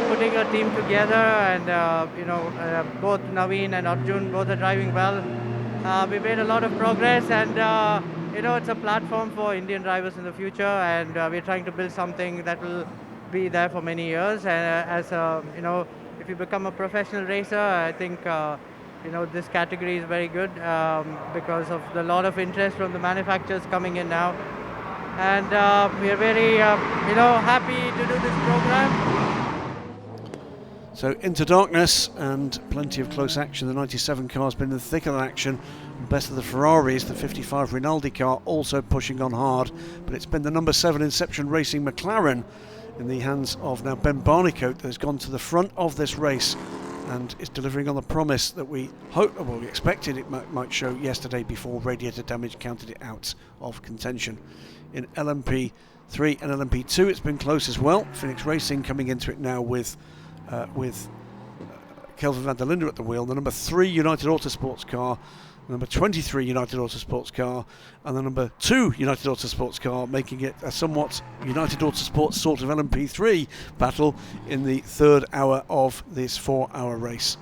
Speaker 9: putting a team together, and both Naveen and Arjun both are driving well. We made a lot of progress, and it's a platform for Indian drivers in the future, and we're trying to build something that will be there for many years. And if you become a professional racer, I think this category is very good because of the lot of interest from the manufacturers coming in now, and we are very happy to do this program.
Speaker 2: So into darkness and plenty of close action. The 97 car's been in the thick of action. Best of the Ferraris, the 55 Rinaldi car also pushing on hard, but it's been the number 7 Inception Racing McLaren in the hands of now Ben Barnicoat that has gone to the front of this race and is delivering on the promise that we expected it might show yesterday before radiator damage counted it out of contention. In LMP3 and LMP2 it's been close as well. Phoenix Racing coming into it now with Kelvin van der Linde at the wheel, the number 3 United Autosports car, the number 23 United Autosports car, and the number 2 United Autosports car, making it a somewhat United Autosports sort of LMP3 battle in the third hour of this 4-hour race.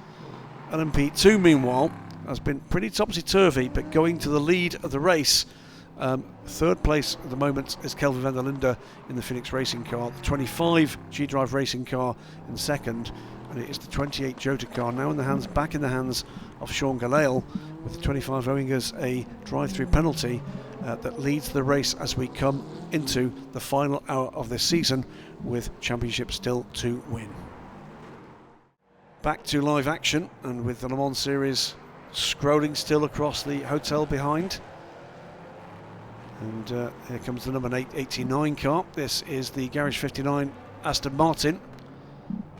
Speaker 2: LMP2 meanwhile has been pretty topsy-turvy, but going to the lead of the race. Third place at the moment is Kelvin van der Linde in the Phoenix Racing car, the 25 G-Drive Racing car in second, and it is the 28 Jota car now back in the hands of Sean Gallale, with the 25 owing us a drive-through penalty that leads the race as we come into the final hour of this season, with championship still to win. Back to live action, and with the Le Mans Series scrolling still across the hotel behind. And here comes the number 89 car. This is the Garage 59 Aston Martin.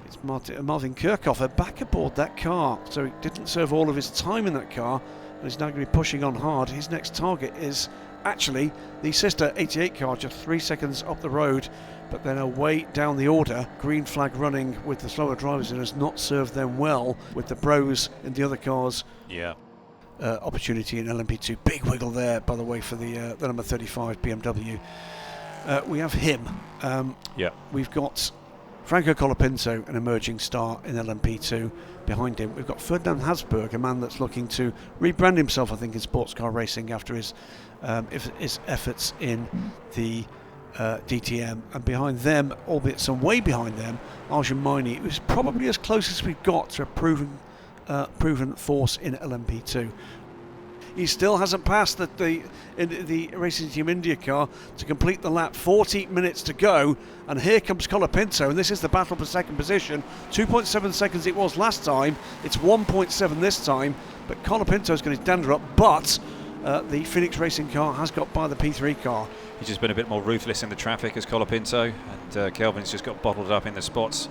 Speaker 2: It's Martin Kirchhofer back aboard that car, so he didn't serve all of his time in that car, and he's now going to be pushing on hard. His next target is actually the sister 88 car, just 3 seconds up the road, but then away down the order. Green flag running with the slower drivers and has not served them well, with the bros in the other cars.
Speaker 3: Yeah.
Speaker 2: Opportunity in LMP2. Big wiggle there, by the way, for the number 35 BMW. We have him. We've got Franco Colapinto, an emerging star in LMP2. Behind him, we've got Ferdinand Habsburg, a man that's looking to rebrand himself, I think, in sports car racing after his efforts in the DTM. And behind them, albeit some way behind them, Arjun Maini, who's probably as close as we've got to a proven force in LMP2. He still hasn't passed the Racing Team India car to complete the lap. 40 minutes to go, and here comes Colapinto, and this is the battle for second position. 2.7 seconds it was last time, it's 1.7 this time, but Colapinto's got his dander up, but the Phoenix Racing car has got by the P3 car.
Speaker 3: He's just been a bit more ruthless in the traffic as Colapinto, and Kelvin's just got bottled up in the spots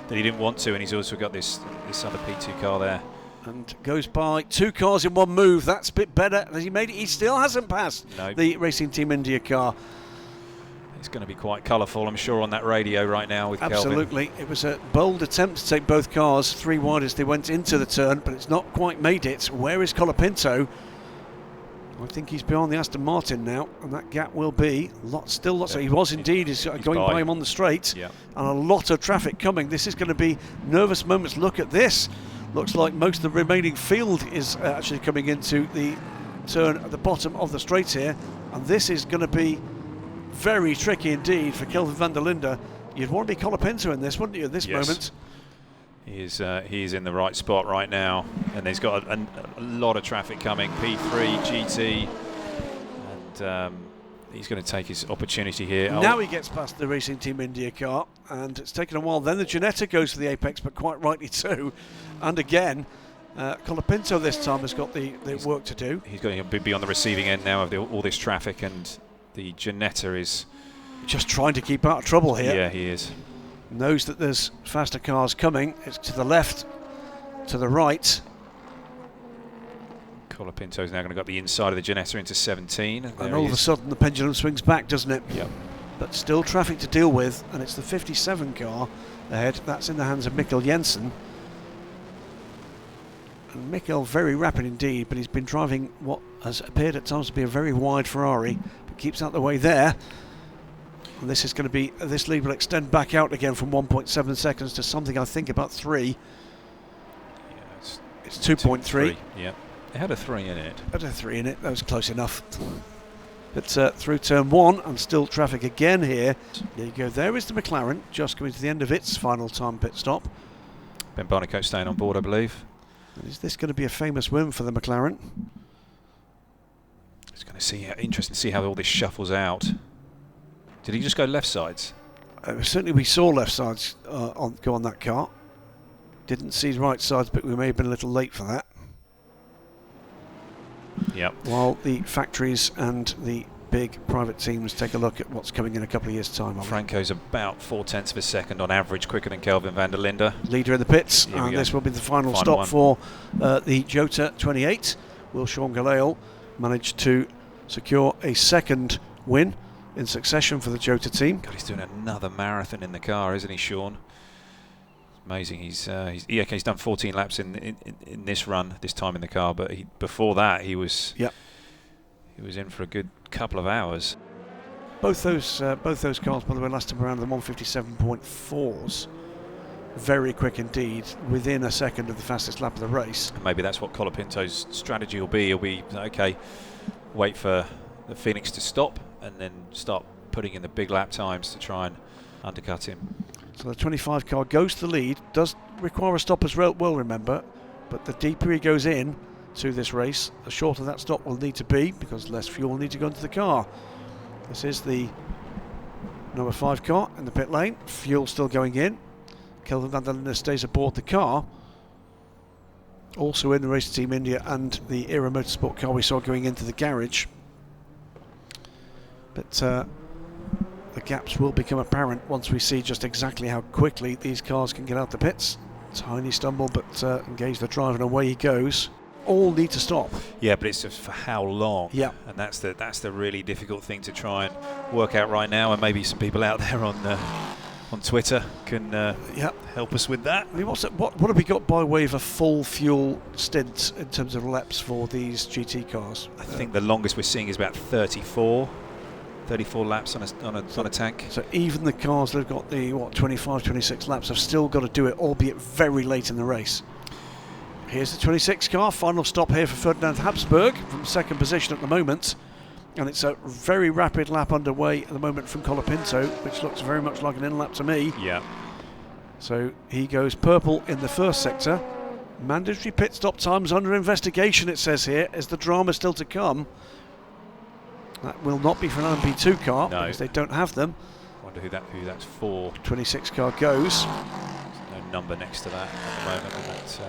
Speaker 3: that he didn't want to, and he's also got this other P2 car there.
Speaker 2: And goes by 2 cars in one move. That's a bit better. Has he made it? He still hasn't passed the Racing Team India car.
Speaker 3: It's going to be quite colourful, I'm sure, on that radio right now with
Speaker 2: Absolutely.
Speaker 3: Kelvin.
Speaker 2: It was a bold attempt to take both cars 3 wide as they went into the turn, but it's not quite made it. Where is Colapinto? I think he's behind the Aston Martin now, and that gap will be still lots. He was indeed. He's going by him on the straight, and a lot of traffic coming. This is going to be nervous moments. Look at this. Looks like most of the remaining field is actually coming into the turn at the bottom of the straight here, and this is going to be very tricky indeed for Kelvin van der Linde. You'd want to be Colapinto in this, wouldn't you, at this moment?
Speaker 3: He is in the right spot right now, and there's got a lot of traffic coming. P3, GT, and he's going to take his opportunity here.
Speaker 2: Now he gets past the Racing Team India car, and it's taken a while. Then the Ginetta goes for the apex, but quite rightly too. And again, Colapinto this time has got the work to do.
Speaker 3: He's going to be on the receiving end now of all this traffic, and the Ginetta is
Speaker 2: just trying to keep out of trouble here.
Speaker 3: Yeah, he is.
Speaker 2: Knows that there's faster cars coming. It's to the left, to the right.
Speaker 3: Colapinto's now going to go up the inside of the Ginetta into 17.
Speaker 2: And all of a sudden the pendulum swings back, doesn't it?
Speaker 3: Yep.
Speaker 2: But still traffic to deal with, and it's the 57 car ahead. That's in the hands of Mikkel Jensen. And Mikkel, very rapid indeed, but he's been driving what has appeared at times to be a very wide Ferrari, but keeps out the way there. And this is going to be, this lead will extend back out again from 1.7 seconds to something I think about 3.
Speaker 3: Yeah,
Speaker 2: it's 2.3.
Speaker 3: Yeah, it had a 3 in it.
Speaker 2: Had a 3 in it, that was close enough. But through turn 1, and still traffic again here. There you go, there is the McLaren, just coming to the end of its final time pit stop.
Speaker 3: Ben Barnicoat staying on board, I believe.
Speaker 2: And is this going to be a famous win for the McLaren?
Speaker 3: It's going to see, interesting to see how all this shuffles out. Did he just go left sides?
Speaker 2: Certainly we saw left sides go on that car. Didn't see right sides, but we may have been a little late for that.
Speaker 3: Yep.
Speaker 2: While the factories and the big private teams take a look at what's coming in a couple of years' time.
Speaker 3: Franco's about 0.4 of a second on average quicker than Kelvin van der Linde.
Speaker 2: Leader in the pits, and this will be the final stop
Speaker 3: one
Speaker 2: for the Jota 28. Will Sean Galail manage to secure a second win in succession for the Jota team?
Speaker 3: God, he's doing another marathon in the car, isn't he, Sean? It's amazing. He's done 14 laps in this run, this time in the car, but before that he was in for a good couple of hours.
Speaker 2: Both those cars, by the way, lasted around the 157.4s. Very quick indeed, within a second of the fastest lap of the race.
Speaker 3: And maybe that's what Colapinto's strategy will be. He'll be okay, wait for the Phoenix to stop and then start putting in the big lap times to try and undercut him.
Speaker 2: So the 25 car goes to the lead, does require a stop as well, remember, but the deeper he goes in to this race, the shorter that stop will need to be, because less fuel will need to go into the car. This is the number 5 car in the pit lane, fuel still going in. Kelvin van der Linde stays aboard the car. Also in the Racing Team India and the Era Motorsport car we saw going into the garage. But the gaps will become apparent once we see just exactly how quickly these cars can get out the pits. Tiny stumble, but engage the driver and away he goes. All need to stop.
Speaker 3: Yeah, but it's just for how long?
Speaker 2: Yeah,
Speaker 3: and that's the really difficult thing to try and work out right now. And maybe some people out there on Twitter can help us with that.
Speaker 2: I mean, what have we got by way of a full fuel stint in terms of laps for these GT cars?
Speaker 3: I think the longest we're seeing is about 34 laps on a tank.
Speaker 2: So even the cars that have got the 25, 26 laps have still got to do it, albeit very late in the race. Here's the 26 car, final stop here for Ferdinand Habsburg from second position at the moment. And it's a very rapid lap underway at the moment from Colapinto, which looks very much like an in-lap to me.
Speaker 3: Yeah.
Speaker 2: So he goes purple in the first sector. Mandatory pit stop times under investigation, it says here. Is the drama still to come? That will not be for an LMP2 car, because they don't have them.
Speaker 3: Wonder who that's for.
Speaker 2: 26 car goes.
Speaker 3: There's no number next to that at the moment. And that's,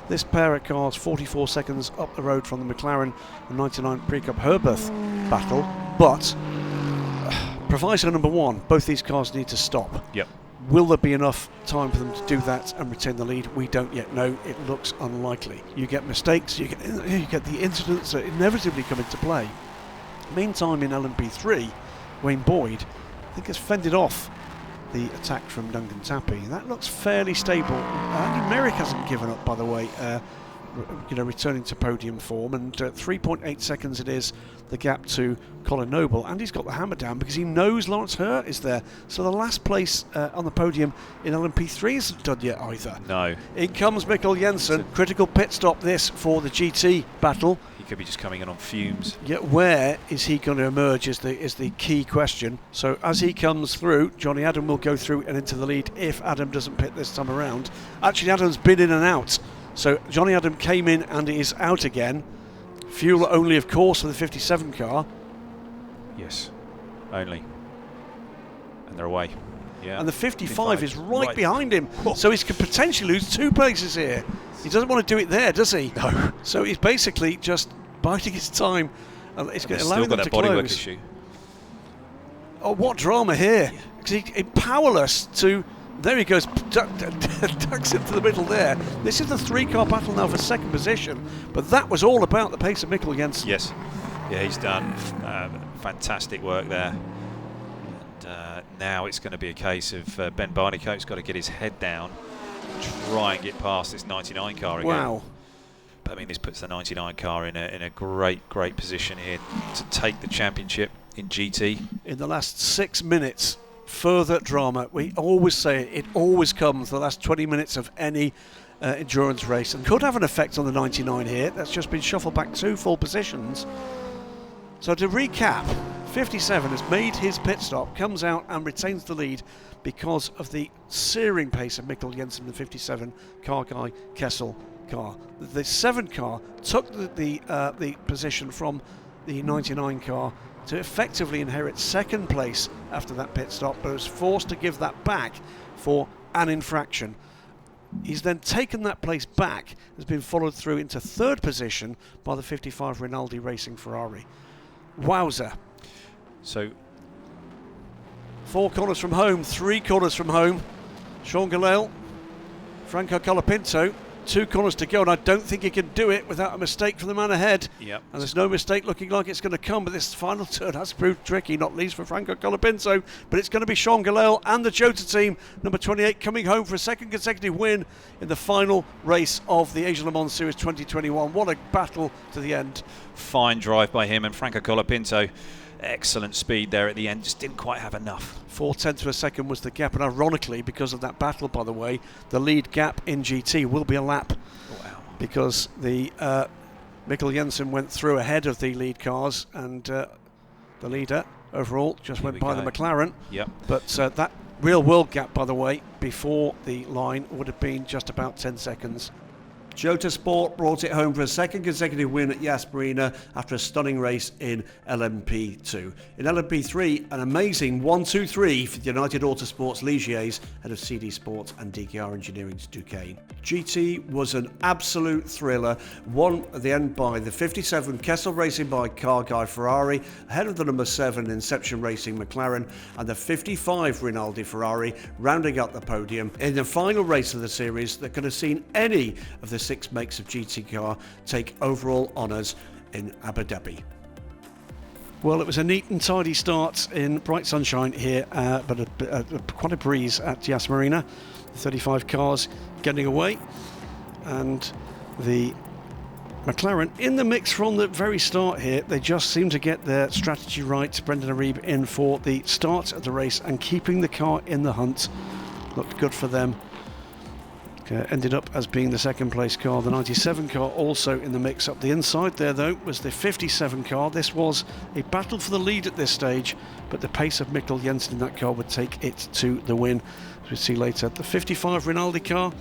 Speaker 2: this pair of cars 44 seconds up the road from the McLaren and 99 Pre-Cup Herberth battle, but proviso number 1, both these cars need to stop.
Speaker 3: Yep.
Speaker 2: Will there be enough time for them to do that and retain the lead? We don't yet know. It looks unlikely. You get mistakes, you get the incidents that inevitably come into play. Meantime, in LMP3, Wayne Boyd, I think, has fended off the attack from Duncan Tappy. That looks fairly stable. Andy Merrick hasn't given up, by the way, returning to podium form, and 3.8 seconds it is, the gap to Colin Noble. Andy's got the hammer down because he knows Lawrence Hurt is there. So the last place on the podium in LMP3 isn't done yet either.
Speaker 3: No.
Speaker 2: In comes Mikkel Jensen. Critical pit stop this for the GT battle.
Speaker 3: could be just coming in on fumes.
Speaker 2: Yeah, where is he going to emerge is the key question. So as he comes through, Johnny Adam will go through and into the lead if Adam doesn't pit this time around. Actually, Adam's been in and out. So Johnny Adam came in and is out again. Fuel only, of course, for the 57 car.
Speaker 3: Yes, only. And they're away. Yeah.
Speaker 2: And the 55 is right behind him. So he could potentially lose 2 places here. He doesn't want to do it there, does he?
Speaker 3: No.
Speaker 2: So he's basically just biding his time. And it's
Speaker 3: They've
Speaker 2: allowing
Speaker 3: still
Speaker 2: them
Speaker 3: got
Speaker 2: to
Speaker 3: that bodywork
Speaker 2: close.
Speaker 3: issue.
Speaker 2: Oh, what drama here. Because he's powerless to... There he goes, ducks into the middle there. This is the 3-car battle now for second position, but that was all about the pace of Mikkel Jensen.
Speaker 3: Yes. Yeah, he's done fantastic work there. And now it's going to be a case of Ben Barnicoat's got to get his head down, try and get past this 99 car again.
Speaker 2: Wow.
Speaker 3: But I mean, this puts the 99 car in a great position here to take the championship in GT.
Speaker 2: In the last 6 minutes, further drama. We always say it always comes the last 20 minutes of any endurance race, and could have an effect on the 99 here. That's just been shuffled back 2 full positions. So to recap, 57 has made his pit stop, comes out and retains the lead because of the searing pace of Mikkel Jensen, the 57 car guy Kessel car. The 7 car took the position from the 99 car to effectively inherit second place after that pit stop, but was forced to give that back for an infraction. He's then taken that place back, has been followed through into third position by the 55 Rinaldi Racing Ferrari. Wowza.
Speaker 3: So
Speaker 2: 4 corners from home, 3 corners from home. Sean Gallel, Franco Colapinto, 2 corners to go, and I don't think he can do it without a mistake from the man ahead.
Speaker 3: Yep.
Speaker 2: And there's no mistake looking like it's going to come, but this final turn has proved tricky, not least for Franco Colapinto. But it's going to be Sean Gallel and the Jota team, number 28, coming home for a second consecutive win in the final race of the Asia Le Mans Series 2021. What a battle to the end.
Speaker 3: Fine drive by him, and Franco Colapinto, excellent speed there at the end, just didn't quite have enough.
Speaker 2: 0.4 of a second was the gap, and ironically, because of that battle, by the way, the lead gap in GT will be a lap.
Speaker 3: Wow.
Speaker 2: Because the Mikkel Jensen went through ahead of the lead cars, and the leader overall just went by the McLaren.
Speaker 3: Yep.
Speaker 2: But that real world gap, by the way, before the line would have been just about 10 seconds. Jota Sport brought it home for a second consecutive win at Yas Marina after a stunning race in LMP2. In LMP3, an amazing 1-2-3 for the United Autosports Ligiers ahead of CD Sports and DKR Engineering's Duquesne. GT was an absolute thriller, won at the end by the 57 Kessel Racing by car guy Ferrari, ahead of the number 7 Inception Racing McLaren, and the 55 Rinaldi Ferrari rounding up the podium in the final race of the series that could have seen any of the 6 makes of GT car take overall honours in Abu Dhabi. Well, it was a neat and tidy start in bright sunshine here, but quite a breeze at Yas Marina. The 35 cars getting away, and the McLaren in the mix from the very start here. They just seem to get their strategy right. Brendan Arieb in for the start of the race and keeping the car in the hunt. Looked good for them. Ended up as being the second place car. The 97 car also in the mix. Up the inside there though was the 57 car. This was a battle for the lead at this stage, but the pace of Mikkel Jensen in that car would take it to the win, as we'll see later. The 55 Rinaldi car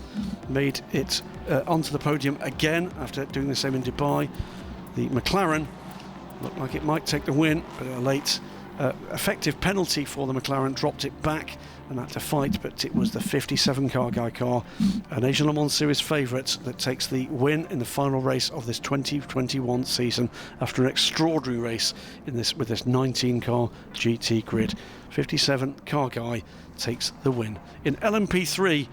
Speaker 2: made it onto the podium again after doing the same in Dubai. The McLaren looked like it might take the win, but a late effective penalty for the McLaren dropped it back and had to fight, but it was the 57 car guy car, an Asia Le Mans Series favourite, that takes the win in the final race of this 2021 season after an extraordinary race in this with this 19 car GT grid. 57 car guy takes the win. In LMP3,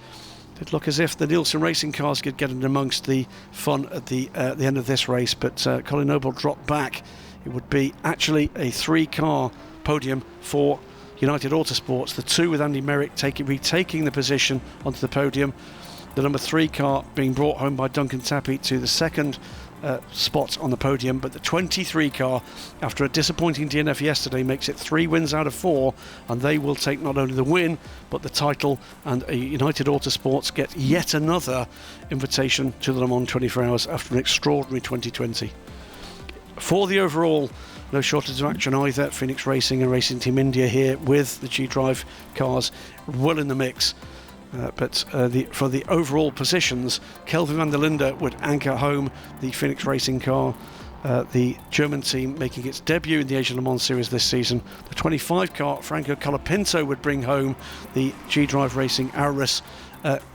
Speaker 2: it looked as if the Nielsen Racing cars could get in amongst the fun at the end of this race, but Colin Noble dropped back. It would be actually a 3-car podium for United Autosports, the 2 with Andy Merrick retaking the position onto the podium, the number 3 car being brought home by Duncan Tappy to the second spot on the podium, but the 23 car, after a disappointing DNF yesterday, makes it 3 wins out of 4, and they will take not only the win but the title, and United Autosports get yet another invitation to the Le Mans 24 Hours after an extraordinary 2020. For the overall, no shortage of action either. Phoenix Racing and Racing Team India here with the G-Drive cars well in the mix. But for the overall positions, Kelvin van der Linde would anchor home the Phoenix Racing car. The German team making its debut in the Asian Le Mans Series this season. The 25 car, Franco Colapinto, would bring home the G-Drive Racing Auris.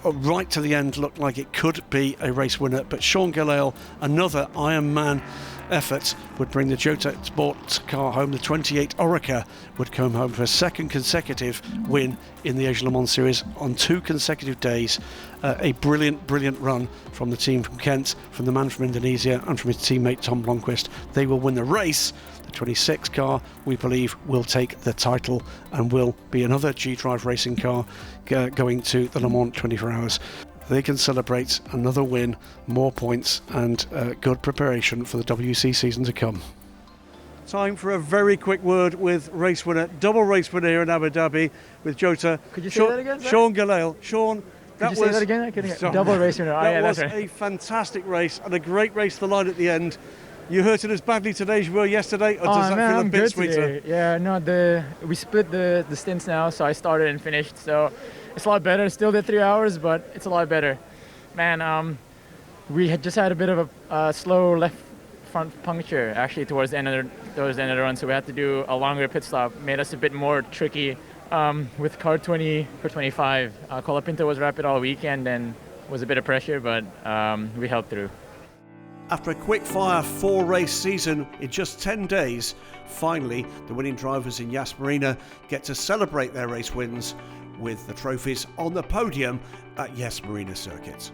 Speaker 2: Right to the end, looked like it could be a race winner, but Sean Gelael, another Iron Man effort, would bring the Jota Sports car home. The 28 Oreca would come home for a second consecutive win in the Asian Le Mans Series on 2 consecutive days. A brilliant run from the team from Kent, from the man from Indonesia, and from his teammate Tom Blomqvist. They will win the race. The 26 car, we believe, will take the title and will be another G-Drive Racing car going to the Le Mans 24 Hours. They can celebrate another win, more points, and good preparation for the WC season to come. Time for a very quick word with race winner, double race winner here in Abu Dhabi with Jota.
Speaker 10: Could you say that again, sir?
Speaker 2: Sean Gelael. Sean,
Speaker 10: Could you say that again? I couldn't hear. Double race winner.
Speaker 2: That was a fantastic race and a great race to the line at the end. You hurt it as badly today as you were yesterday, or does that feel a bit sweeter?
Speaker 10: Today. Yeah, no, we split the stints now, so I started and finished, so it's a lot better. Still did 3 hours, but it's a lot better. Man, we had just had a bit of a slow left front puncture actually towards the end of the run, so we had to do a longer pit stop. Made us a bit more tricky with car 20 for 25. Colapinto was rapid all weekend and was a bit of pressure, but we held through.
Speaker 2: After a quick-fire 4-race season in just 10 days, finally the winning drivers in Yas Marina get to celebrate their race wins with the trophies on the podium at Yas Marina Circuit.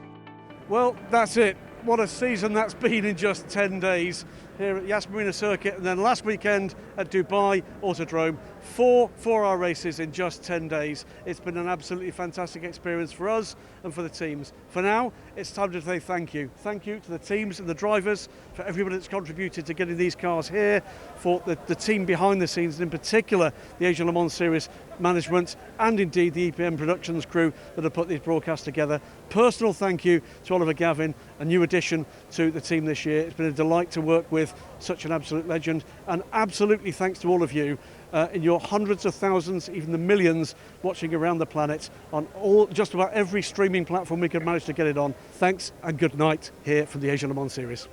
Speaker 2: Well, that's it. What a season that's been in just 10 days here at Yas Marina Circuit, and then last weekend at Dubai Autodrome. 4 4-hour races in just 10 days. It's been an absolutely fantastic experience for us and for the teams. For now, it's time to say thank you. Thank you to the teams and the drivers, for everybody that's contributed to getting these cars here, for the team behind the scenes, and in particular the Asian Le Mans Series management, and indeed the EPM Productions crew that have put these broadcasts together. Personal thank you to Oliver Gavin, a new addition to the team this year. It's been a delight to work with such an absolute legend, and absolutely thanks to all of you in your hundreds of thousands, even the millions watching around the planet on just about every streaming platform we could manage to get it on. Thanks and good night here from the Asian Le Mans Series.